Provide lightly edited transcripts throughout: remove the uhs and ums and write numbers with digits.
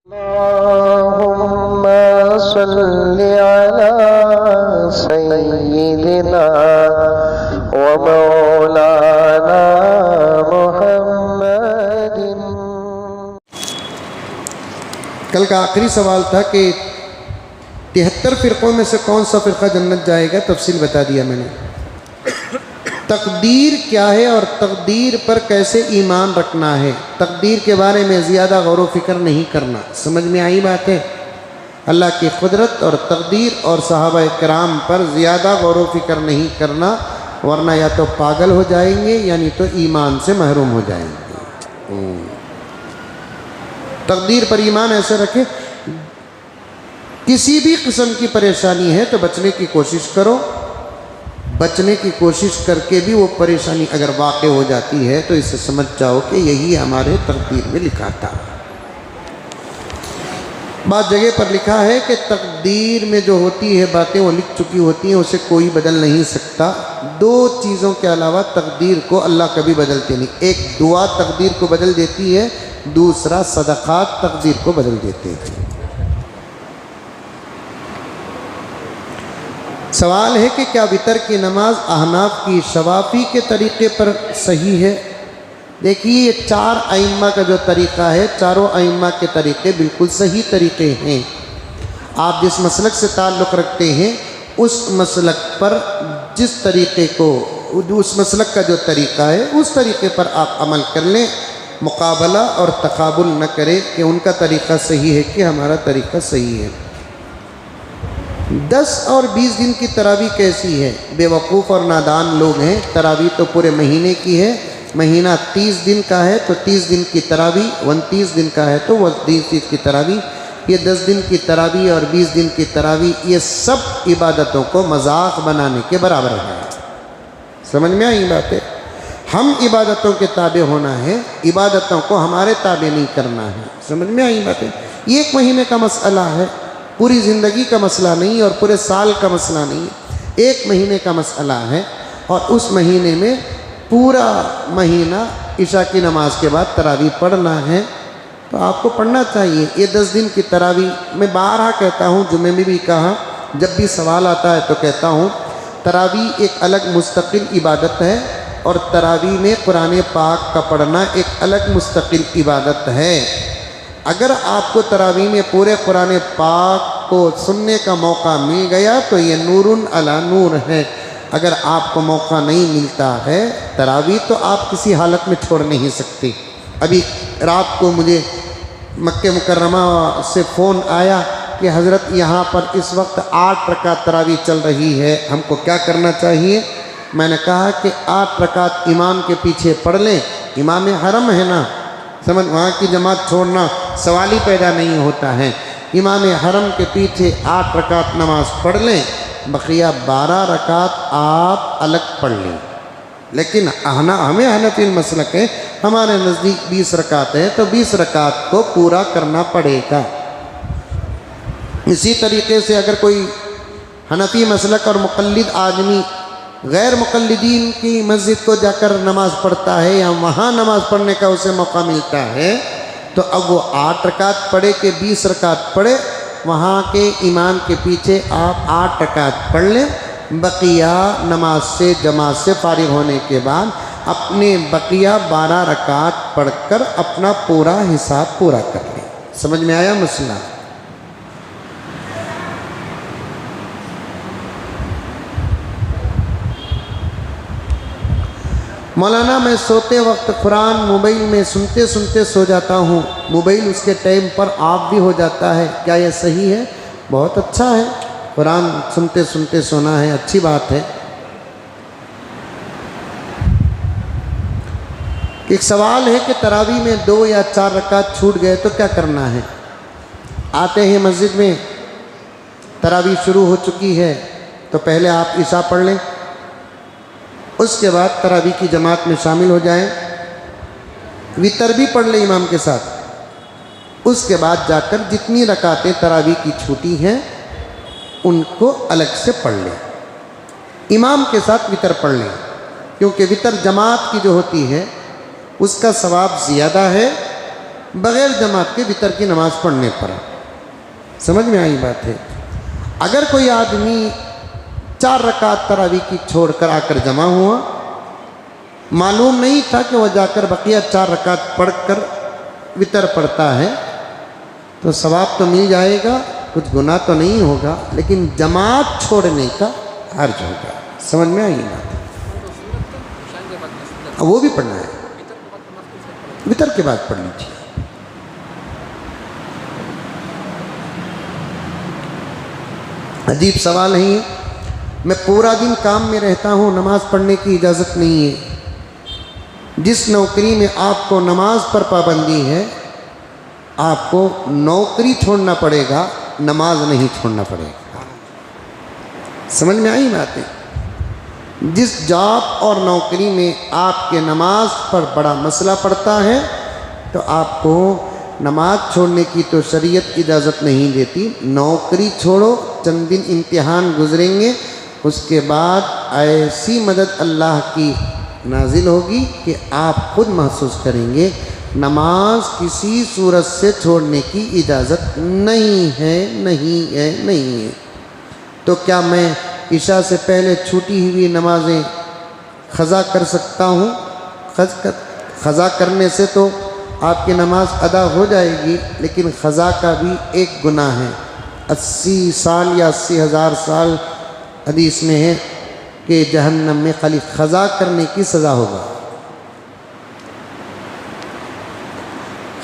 اللهم صل على سيدنا ومولانا محمد۔ کل کا آخری سوال تھا کہ 73 فرقوں میں سے کون سا فرقہ جنت جائے گا، تفصیل بتا دیا میں نے۔ تقدیر کیا ہے اور تقدیر پر کیسے ایمان رکھنا ہے، تقدیر کے بارے میں زیادہ غور و فکر نہیں کرنا۔ سمجھ میں آئی بات ہے؟ اللہ کی قدرت اور تقدیر اور صحابہ کرام پر زیادہ غور و فکر نہیں کرنا، ورنہ یا تو پاگل ہو جائیں گے یعنی تو ایمان سے محروم ہو جائیں گے۔ تقدیر پر ایمان ایسے رکھیں، کسی بھی قسم کی پریشانی ہے تو بچنے کی کوشش کرو، بچنے کی کوشش کر کے بھی وہ پریشانی اگر واقع ہو جاتی ہے تو اسے سمجھ جاؤ کہ یہی ہمارے تقدیر میں لکھا تھا۔ بعض جگہ پر لکھا ہے کہ تقدیر میں جو ہوتی ہے باتیں وہ لکھ چکی ہوتی ہیں، اسے کوئی بدل نہیں سکتا۔ دو چیزوں کے علاوہ تقدیر کو اللہ کبھی بدلتے نہیں، ایک دعا تقدیر کو بدل دیتی ہے، دوسرا صدقات تقدیر کو بدل دیتے ہیں۔ سوال ہے کہ کیا وتر کی نماز احناف کی شوافی کے طریقے پر صحیح ہے؟ دیکھیے یہ 4 ائمہ کا جو طریقہ ہے، چاروں ائمہ کے طریقے بالکل صحیح طریقے ہیں۔ آپ جس مسلک سے تعلق رکھتے ہیں اس مسلک پر جس طریقے کو، اس مسلک کا جو طریقہ ہے اس طریقے پر آپ عمل کر لیں، مقابلہ اور تقابل نہ کریں کہ ان کا طریقہ صحیح ہے کہ ہمارا طریقہ صحیح ہے۔ 10 اور 20 دن کی تراویح کیسی ہے؟ بے وقوف اور نادان لوگ ہیں، تراویح تو پورے مہینے کی ہے، مہینہ 30 دن کا ہے تو 30 دن کی تراویح، 29 دن کا ہے تو 29 کی تراویح، یہ 10 دن کی تراویح اور 20 دن کی تراویح یہ سب عبادتوں کو مذاق بنانے کے برابر ہے۔ سمجھ میں آئی بات ہے؟ ہم عبادتوں کے تابع ہونا ہے، عبادتوں کو ہمارے تابع نہیں کرنا ہے۔ سمجھ میں آئی بات ہے؟ یہ ایک مہینے کا مسئلہ ہے، پوری زندگی کا مسئلہ نہیں اور پورے سال کا مسئلہ نہیں، ایک مہینے کا مسئلہ ہے، اور اس مہینے میں پورا مہینہ عشاء کی نماز کے بعد تراویح پڑھنا ہے تو آپ کو پڑھنا چاہیے۔ یہ 10 دن کی تراویح میں بارہا کہتا ہوں، جمعے میں بھی کہا، جب بھی سوال آتا ہے تو کہتا ہوں، تراویح ایک الگ مستقل عبادت ہے اور تراویح میں قرآن پاک کا پڑھنا ایک الگ مستقل عبادت ہے۔ اگر آپ کو تراویح میں پورے قرآن پاک کو سننے کا موقع مل گیا تو یہ نور علی نور ہے، اگر آپ کو موقع نہیں ملتا ہے تراویح تو آپ کسی حالت میں چھوڑ نہیں سکتے۔ ابھی رات کو مجھے مکہ مکرمہ سے فون آیا کہ حضرت یہاں پر اس وقت 8 رکعت تراویح چل رہی ہے، ہم کو کیا کرنا چاہیے؟ میں نے کہا کہ 8 رکعت امام کے پیچھے پڑھ لیں، امام حرم ہے نا، سمجھ، وہاں کی جماعت چھوڑنا سوال ہی پیدا نہیں ہوتا ہے۔ امام حرم کے پیچھے 8 رکعت نماز پڑھ لیں، بقیہ 12 رکعت آپ الگ پڑھ لیں۔ لیکن ہمیں حنفی المسلک ہے، ہمارے نزدیک 20 رکعت ہے تو 20 رکعت کو پورا کرنا پڑے گا۔ اسی طریقے سے اگر کوئی حنفی مسلک اور مقلد آدمی غیر مقلدین کی مسجد کو جا کر نماز پڑھتا ہے یا وہاں نماز پڑھنے کا اسے موقع ملتا ہے تو اب وہ 8 رکعت پڑھے کہ 20 رکعت پڑھے، وہاں کے امام کے پیچھے آپ 8 رکعت پڑھ لیں، بقیہ نماز سے جماعت سے فارغ ہونے کے بعد اپنے بقیہ 12 رکعت پڑھ کر اپنا پورا حساب پورا کر لیں۔ سمجھ میں آیا مسئلہ؟ مولانا میں سوتے وقت قرآن موبائل میں سنتے سنتے سو جاتا ہوں، موبائل اس کے ٹائم پر آف بھی ہو جاتا ہے، کیا یہ صحیح ہے؟ بہت اچھا ہے، قرآن سنتے سنتے سونا ہے، اچھی بات ہے۔ ایک سوال ہے کہ تراویح میں 2 یا 4 رکعت چھوٹ گئے تو کیا کرنا ہے؟ آتے ہیں مسجد میں، تراویح شروع ہو چکی ہے تو پہلے آپ عشاء پڑھ لیں، اس کے بعد تراویح کی جماعت میں شامل ہو جائیں، وتر بھی پڑھ لیں امام کے ساتھ، اس کے بعد جا کر جتنی رکعتیں تراویح کی چھوٹی ہیں ان کو الگ سے پڑھ لیں، امام کے ساتھ وتر پڑھ لیں، کیونکہ وتر جماعت کی جو ہوتی ہے اس کا ثواب زیادہ ہے بغیر جماعت کے وتر کی نماز پڑھنے پر۔ سمجھ میں آئی بات ہے؟ اگر کوئی آدمی 4 رکعت تراویح کی چھوڑ کر آ کر جمع ہوا، معلوم نہیں تھا کہ وہ جا کر بقیہ 4 رکعت پڑھ کر وتر پڑھتا ہے، تو ثواب تو مل جائے گا، کچھ گناہ تو نہیں ہوگا، لیکن جماعت چھوڑنے کا حرج ہوگا۔ سمجھ میں آئی بات؟ وہ بھی پڑھنا ہے، وتر کے بعد پڑھ لیجیے۔ عجیب سوال ہے یہ، میں پورا دن کام میں رہتا ہوں، نماز پڑھنے کی اجازت نہیں ہے۔ جس نوکری میں آپ کو نماز پر پابندی ہے، آپ کو نوکری چھوڑنا پڑے گا، نماز نہیں چھوڑنا پڑے گا۔ سمجھ میں آئی باتیں؟ جس جاب اور نوکری میں آپ کے نماز پر بڑا مسئلہ پڑتا ہے، تو آپ کو نماز چھوڑنے کی تو شریعت اجازت نہیں دیتی۔ نوکری چھوڑو، چند دن امتحان گزریں گے، اس کے بعد ایسی مدد اللہ کی نازل ہوگی کہ آپ خود محسوس کریں گے نماز کسی صورت سے چھوڑنے کی اجازت نہیں ہے، نہیں ہے، نہیں ہے۔ تو کیا میں عشاء سے پہلے چھوٹی ہوئی نمازیں قضا کر سکتا ہوں؟ قضا کرنے سے تو آپ کی نماز ادا ہو جائے گی، لیکن قضا کا بھی ایک گناہ ہے۔ 80 سال یا 80,000 سال حدیث میں ہے کہ جہنم میں خالی قضا کرنے کی سزا ہوگا۔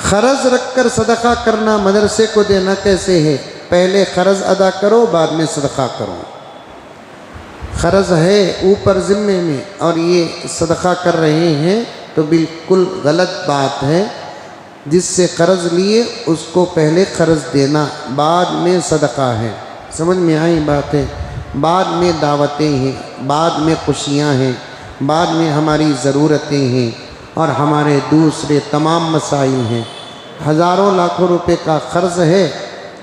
قرض رکھ کر صدقہ کرنا مدرسے کو دینا کیسے ہے؟ پہلے قرض ادا کرو، بعد میں صدقہ کرو۔ قرض ہے اوپر ذمے میں اور یہ صدقہ کر رہے ہیں تو بالکل غلط بات ہے۔ جس سے قرض لیے اس کو پہلے قرض دینا، بعد میں صدقہ ہے۔ سمجھ میں آئی بات ہے؟ بعد میں دعوتیں ہیں، بعد میں خوشیاں ہیں، بعد میں ہماری ضرورتیں ہیں اور ہمارے دوسرے تمام مسائل ہیں۔ ہزاروں لاکھوں روپے کا قرض ہے،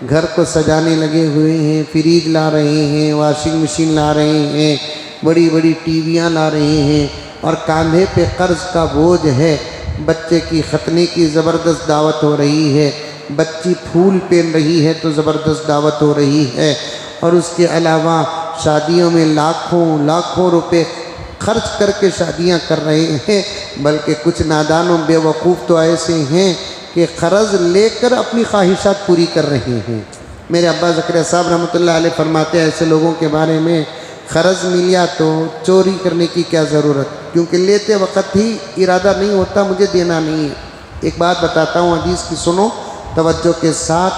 گھر کو سجانے لگے ہوئے ہیں، فریج لا رہے ہیں، واشنگ مشین لا رہے ہیں، بڑی بڑی ٹی ویاں لا رہے ہیں، اور کاندھے پہ قرض کا بوجھ ہے۔ بچے کی ختنے کی زبردست دعوت ہو رہی ہے، بچی پھول پہن رہی ہے تو زبردست دعوت ہو رہی ہے، اور اس کے علاوہ شادیوں میں لاکھوں روپے خرچ کر کے شادیاں کر رہے ہیں۔ بلکہ کچھ نادان و بے وقوف تو ایسے ہیں کہ قرض لے کر اپنی خواہشات پوری کر رہے ہیں۔ میرے ابا زکریا صاحب رحمۃ اللہ علیہ فرماتے ہیں ایسے لوگوں کے بارے میں، قرض ملیا تو چوری کرنے کی کیا ضرورت، کیونکہ لیتے وقت ہی ارادہ نہیں ہوتا مجھے دینا نہیں ہے۔ ایک بات بتاتا ہوں، حدیث کی سنو توجہ کے ساتھ۔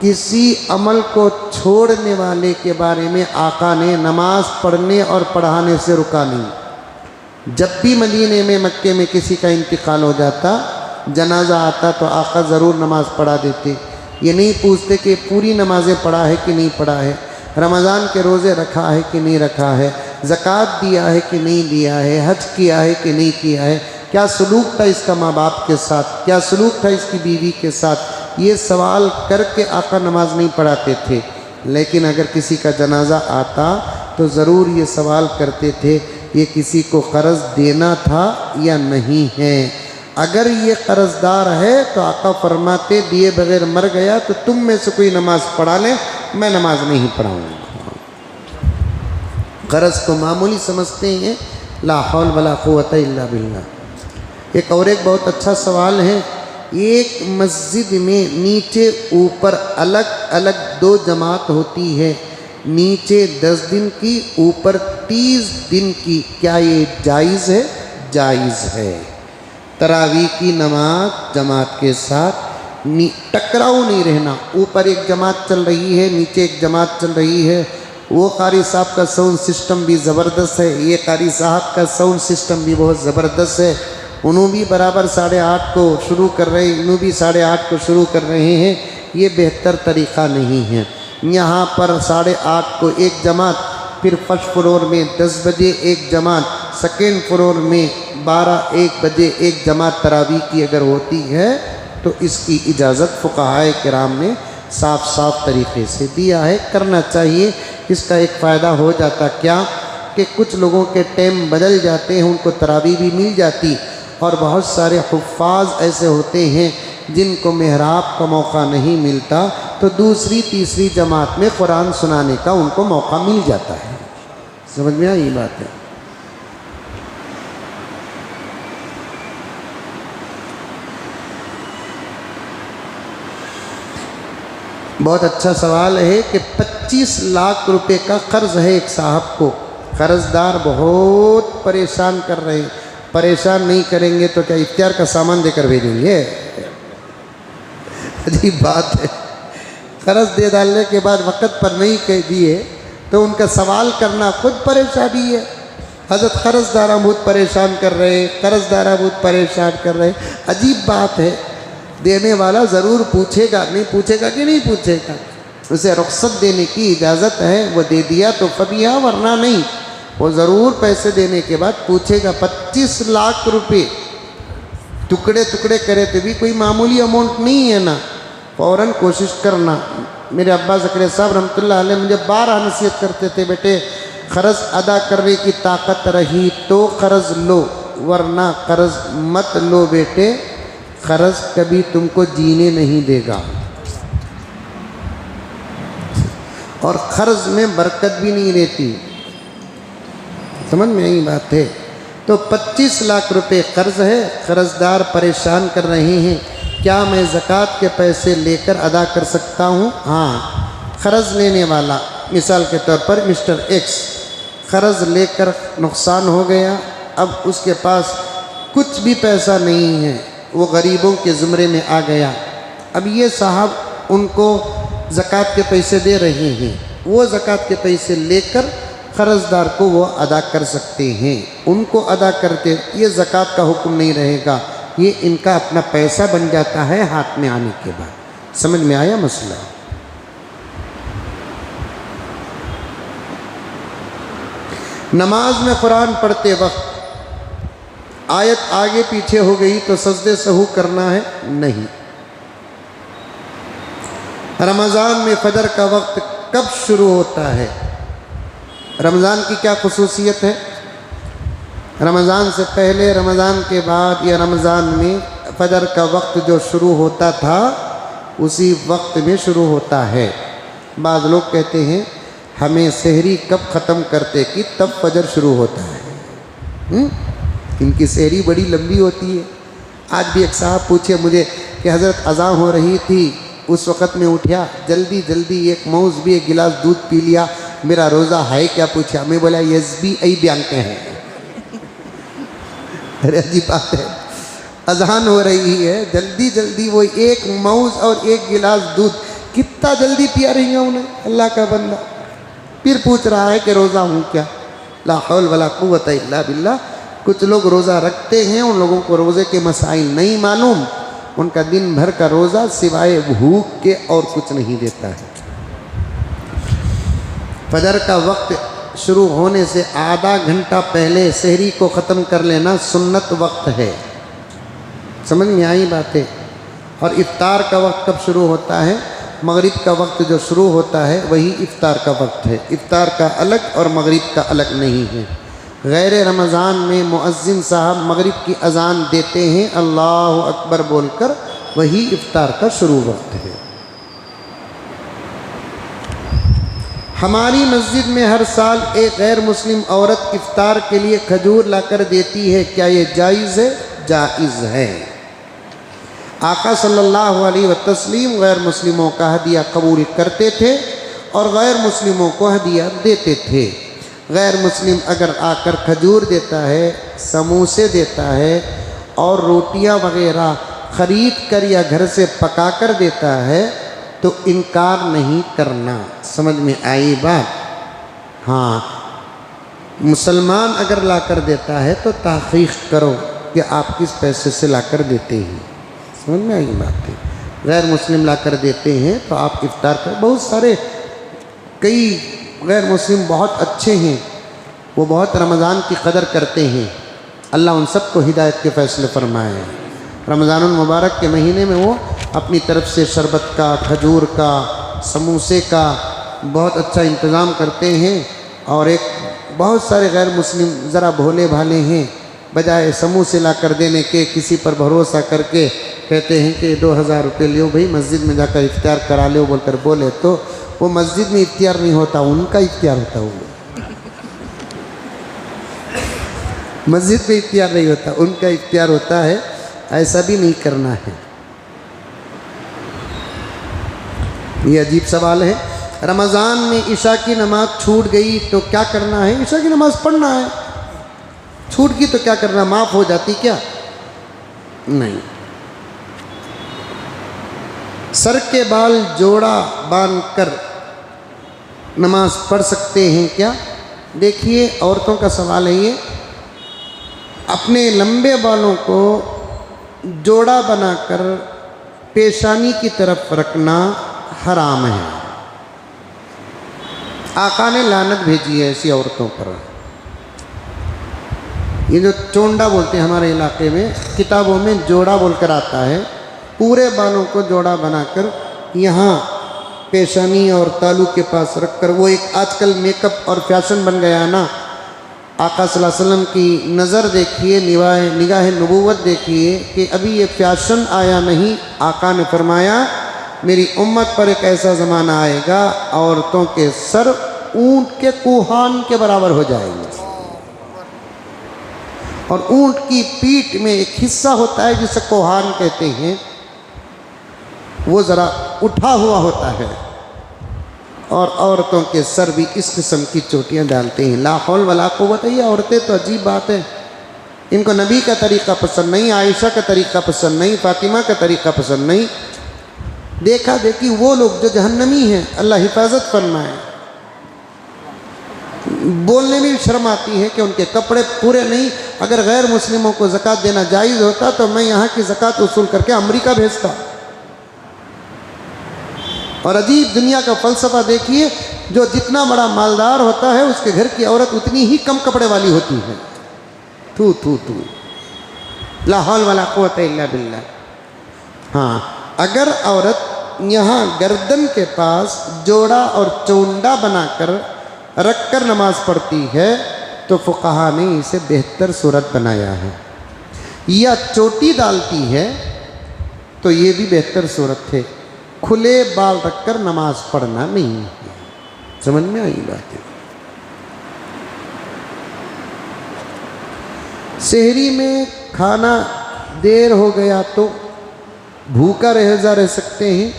کسی عمل کو چھوڑنے والے کے بارے میں آقا نے نماز پڑھنے اور پڑھانے سے رکا نہیں۔ جب بھی مدینے میں مکے میں کسی کا انتقال ہو جاتا، جنازہ آتا، تو آقا ضرور نماز پڑھا دیتے۔ یہ نہیں پوچھتے کہ پوری نمازیں پڑھا ہے کہ نہیں پڑھا ہے، رمضان کے روزے رکھا ہے کہ نہیں رکھا ہے، زکوٰۃ دیا ہے کہ نہیں دیا ہے، حج کیا ہے کہ نہیں کیا ہے، کیا سلوک تھا اس کا ماں باپ کے ساتھ، کیا سلوک تھا اس کی بیوی کے ساتھ۔ یہ سوال کر کے آقا نماز نہیں پڑھاتے تھے، لیکن اگر کسی کا جنازہ آتا تو ضرور یہ سوال کرتے تھے یہ کسی کو قرض دینا تھا یا نہیں ہے۔ اگر یہ قرض دار ہے تو آقا فرماتے دیے بغیر مر گیا تو تم میں سے کوئی نماز پڑھا لے، میں نماز نہیں پڑھاؤں گا۔ قرض کو معمولی سمجھتے ہیں، لا حول ولا قوت الا باللہ۔ ایک اور ایک بہت اچھا سوال ہے، ایک مسجد میں نیچے اوپر الگ الگ 2 جماعت ہوتی ہے، نیچے 10 دن کی، اوپر 30 دن کی، کیا یہ جائز ہے؟ جائز ہے۔ تراویح کی نماز جماعت کے ساتھ ٹکراؤ نہیں رہنا، اوپر ایک جماعت چل رہی ہے، نیچے ایک جماعت چل رہی ہے، وہ قاری صاحب کا ساؤنڈ سسٹم بھی زبردست ہے، یہ قاری صاحب کا ساؤنڈ سسٹم بھی بہت زبردست ہے، انہوں بھی برابر 8:30 کو شروع کر رہے ہیں، انہوں بھی 8:30 کو شروع کر رہے ہیں۔ یہ بہتر طریقہ نہیں ہے۔ یہاں پر 8:30 کو ایک جماعت، پھر فرسٹ فلور میں 10 بجے ایک جماعت، سیکنڈ فلور میں 12-1 بجے ایک جماعت تراویح کی اگر ہوتی ہے تو اس کی اجازت فقہائے کرام نے صاف طریقے سے دیا ہے، کرنا چاہیے۔ اس کا ایک فائدہ ہو جاتا کیا کہ کچھ لوگوں کے ٹائم بدل جاتے ہیں، ان کو تراویح بھی مل جاتی، اور بہت سارے حفاظ ایسے ہوتے ہیں جن کو محراب کا موقع نہیں ملتا تو دوسری تیسری جماعت میں قرآن سنانے کا ان کو موقع مل جاتا ہے۔ سمجھ میں آئی بات ہے؟ بہت اچھا سوال ہے کہ 25 لاکھ روپے کا قرض ہے ایک صاحب کو، قرض دار بہت پریشان کر رہے ہیں۔ پریشان نہیں کریں گے تو کیا اختیار کا سامان دے کر بھیجیں گے؟ عجیب بات ہے، قرض دے ڈالنے کے بعد وقت پر نہیں کہہ دیے تو ان کا سوال کرنا خود پریشانی ہے۔ حضرت قرض دارہ بہت پریشان کر رہے، قرض دارہ بہت پریشان کر رہے۔ عجیب بات ہے، دینے والا ضرور پوچھے گا، نہیں پوچھے گا کہ نہیں پوچھے گا؟ اسے رخصت دینے کی اجازت ہے، وہ دے دیا تو فبیہا، ورنہ نہیں۔ وہ ضرور پیسے دینے کے بعد پوچھے گا۔ 25 لاکھ روپے ٹکڑے ٹکڑے کرے تو بھی کوئی معمولی اماؤنٹ نہیں ہے نا، فوراً کوشش کرنا۔ میرے ابا زکریا صاحب رحمۃ اللہ علیہ مجھے بارہ نصیحت کرتے تھے، بیٹے قرض ادا کرنے کی طاقت رہی تو قرض لو، ورنہ قرض مت لو بیٹے، قرض کبھی تم کو جینے نہیں دے گا، اور قرض میں برکت بھی نہیں رہتی۔ سمجھ میں یہی بات ہے۔ تو 25 لاکھ روپے قرض ہے، قرض دار پریشان کر رہے ہیں، کیا میں زکوٰۃ کے پیسے لے کر ادا کر سکتا ہوں؟ ہاں، قرض لینے والا مثال کے طور پر مسٹر ایکس قرض لے کر نقصان ہو گیا، اب اس کے پاس کچھ بھی پیسہ نہیں ہے، وہ غریبوں کے زمرے میں آ گیا۔ اب یہ صاحب ان کو زکوٰۃ کے پیسے دے رہے ہیں، وہ زکوٰۃ کے پیسے لے کر قرض دار کو وہ ادا کر سکتے ہیں، ان کو ادا کرتے، یہ زکوٰۃ کا حکم نہیں رہے گا، یہ ان کا اپنا پیسہ بن جاتا ہے ہاتھ میں آنے کے بعد۔ سمجھ میں آیا مسئلہ؟ نماز میں قرآن پڑھتے وقت آیت آگے پیچھے ہو گئی تو سجدے سہو کرنا ہے؟ نہیں۔ رمضان میں فجر کا وقت کب شروع ہوتا ہے؟ رمضان کی کیا خصوصیت ہے؟ رمضان سے پہلے، رمضان کے بعد، یا رمضان میں فجر کا وقت جو شروع ہوتا تھا اسی وقت میں شروع ہوتا ہے۔ بعض لوگ کہتے ہیں ہمیں سحری کب ختم کرتے کہ تب فجر شروع ہوتا ہے۔ ان کی سحری بڑی لمبی ہوتی ہے۔ آج بھی ایک صاحب پوچھے مجھے کہ حضرت اذان ہو رہی تھی، اس وقت میں اٹھیا، جلدی جلدی ایک موز بھی ایک گلاس دودھ پی لیا، میرا روزہ ہے کیا پوچھا؟ میں بولا یس بھی ای بیانتے ہیں۔ ارے عجیب بات ہے، اذان ہو رہی ہے، جلدی جلدی وہ ایک موز اور ایک گلاس دودھ، کتنا جلدی پیا رہی ہیں انہیں اللہ کا بندہ، پھر پوچھ رہا ہے کہ روزہ ہوں کیا؟ لا حول ولا قوت الا باللہ۔ کچھ لوگ روزہ رکھتے ہیں، ان لوگوں کو روزے کے مسائل نہیں معلوم، ان کا دن بھر کا روزہ سوائے بھوک کے اور کچھ نہیں دیتا ہے۔ فجر کا وقت شروع ہونے سے آدھا گھنٹہ پہلے سحری کو ختم کر لینا سنت وقت ہے۔ سمجھ میں آئی باتیں؟ اور افطار کا وقت کب شروع ہوتا ہے؟ مغرب کا وقت جو شروع ہوتا ہے وہی افطار کا وقت ہے، افطار کا الگ اور مغرب کا الگ نہیں ہے۔ غیر رمضان میں مؤذن صاحب مغرب کی اذان دیتے ہیں اللہ اکبر بول کر، وہی افطار کا شروع وقت ہے۔ ہماری مسجد میں ہر سال ایک غیر مسلم عورت افطار کے لیے کھجور لا کر دیتی ہے، کیا یہ جائز ہے؟ جائز ہے۔ آقا صلی اللہ علیہ وسلم غیر مسلموں کا ہدیہ قبول کرتے تھے اور غیر مسلموں کو ہدیہ دیتے تھے۔ غیر مسلم اگر آ کر کھجور دیتا ہے، سموسے دیتا ہے اور روٹیاں وغیرہ خرید کر یا گھر سے پکا کر دیتا ہے تو انکار نہیں کرنا۔ سمجھ میں آئی بات؟ ہاں، مسلمان اگر لا کر دیتا ہے تو تحقیق کرو کہ آپ کس پیسے سے لا کر دیتے ہیں۔ سمجھ میں آئی بات ہے؟ غیر مسلم لا کر دیتے ہیں تو آپ افطار کر، بہت سارے کئی غیر مسلم بہت اچھے ہیں، وہ بہت رمضان کی قدر کرتے ہیں، اللہ ان سب کو ہدایت کے فیصلے فرمائے۔ رمضان المبارک کے مہینے میں وہ اپنی طرف سے شربت کا، کھجور کا، سموسے کا بہت اچھا انتظام کرتے ہیں، اور ایک بہت سارے غیر مسلم ذرا بھولے بھالے ہیں، بجائے سموسے لا کر دینے کے کسی پر بھروسہ کر کے کہتے ہیں کہ 2000 روپے لیو بھائی مسجد میں جا کر افطار کرا لو بول کر بولے تو وہ مسجد میں افطار نہیں ہوتا، ان کا افطار ہوتا، وہ مسجد میں افطار نہیں ہوتا، ان کا افطار ہوتا ہے۔ ایسا بھی نہیں کرنا ہے۔ یہ عجیب سوال ہے۔ رمضان میں عشاء کی نماز چھوٹ گئی تو کیا کرنا ہے؟ عشاء کی نماز پڑھنا ہے۔ چھوٹ گئی تو کیا کرنا؟ معاف ہو جاتی کیا؟ نہیں۔ سر کے بال جوڑا باندھ کر نماز پڑھ سکتے ہیں کیا؟ دیکھیے عورتوں کا سوال ہے یہ، اپنے لمبے بالوں کو جوڑا بنا کر پیشانی کی طرف رکھنا حرام ہے۔ آقا نے لعنت بھیجی ہے ایسی عورتوں پر۔ یہ جو چونڈا بولتے ہیں ہمارے علاقے میں، کتابوں میں جوڑا بول کر آتا ہے، پورے بالوں کو جوڑا بنا کر یہاں پیشانی اور تالو کے پاس رکھ کر، وہ ایک آج کل میک اپ اور فیشن بن گیا ہے نا۔ آقا صلی اللہ علیہ وسلم کی نظر دیکھیے، نگاہ نبوت دیکھیے کہ ابھی یہ فیشن آیا نہیں۔ آقا نے فرمایا میری امت پر ایک ایسا زمانہ آئے گا عورتوں کے سر اونٹ کے کوہان کے برابر ہو جائیں گے، اور اونٹ کی پیٹھ میں ایک حصہ ہوتا ہے جسے کوہان کہتے ہیں، وہ ذرا اٹھا ہوا ہوتا ہے، اور عورتوں کے سر بھی اس قسم کی چوٹیاں ڈالتے ہیں۔ لا حول ولا قوت۔ یہ عورتیں تو عجیب بات ہے، ان کو نبی کا طریقہ پسند نہیں، عائشہ کا طریقہ پسند نہیں، فاطمہ کا طریقہ پسند نہیں۔ دیکھا دیکھی وہ لوگ جو جہنمی ہیں، اللہ حفاظت فرمائے۔ بولنے میں بھی شرم آتی ہے کہ ان کے کپڑے پورے نہیں۔ اگر غیر مسلموں کو زکوٰۃ دینا جائز ہوتا تو میں یہاں کی زکوٰۃ وصول کر کے امریکہ بھیجتا۔ اور عجیب دنیا کا فلسفہ دیکھیے، جو جتنا بڑا مالدار ہوتا ہے اس کے گھر کی عورت اتنی ہی کم کپڑے والی ہوتی ہے۔ تو لا حول ولا قوت الا باللہ۔ ہاں، اگر عورت یہاں گردن کے پاس جوڑا اور چونڈا بنا کر رکھ کر نماز پڑھتی ہے تو فقہا نے اسے بہتر صورت بنایا ہے، یا چوٹی ڈالتی ہے تو یہ بھی بہتر صورت ہے۔ کھلے بال رکھ کر نماز پڑھنا نہیں ہے۔ سمجھ میں آئی بات ہے؟ سحری میں کھانا دیر ہو گیا تو بھوکا رہ سکتے ہیں،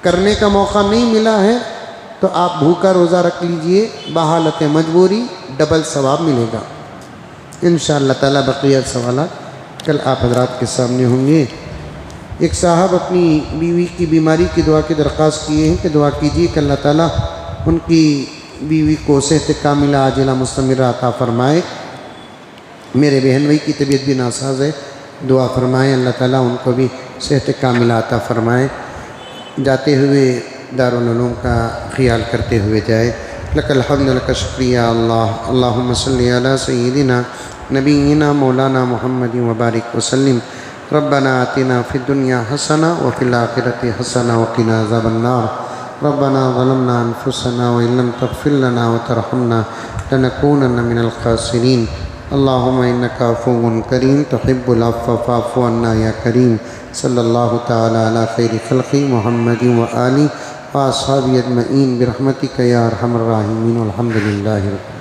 کرنے کا موقع نہیں ملا ہے تو آپ بھوکا روزہ رکھ لیجئے، بحالت مجبوری ڈبل ثواب ملے گا انشاءاللہ تعالی۔ بقیہ سوالات کل آپ حضرات کے سامنے ہوں گے۔ ایک صاحب اپنی بیوی کی بیماری کی دعا کی درخواست کیے ہیں کہ دعا کیجیے کہ اللہ تعالیٰ ان کی بیوی کو صحت کاملہ عاجلہ مستمرہ عطا فرمائے۔ میرے بہن بھائی کی طبیعت بھی ناساز ہے، دعا فرمائیں اللہ تعالیٰ ان کو بھی صحت کاملہ عطا فرمائے۔ جاتے ہوئے دارالعلوم کا خیال کرتے ہوئے جائے۔ لک الحمد لک شکریہ اللہ، اللہم صلی علی سیدنا نبینا مولانا محمد وبارک وسلم۔ ربنا آتنا فی الدنیا حسنہ وفی الآخرۃ حسنہ وقنا عذاب النار۔ ربنا ظلمنا انفسنا وإن لم تغفر لنا وترحمنا لنكونن من الخاسرین۔ اللہم انک عفو کریم تحب العفو فاعف عنا یا کریم۔ صلی اللہ تعالی علی خیر خلق محمد وآلہ وأصحابہ اجمعین برحمتک یا ارحم الراحمین والحمد للہ رب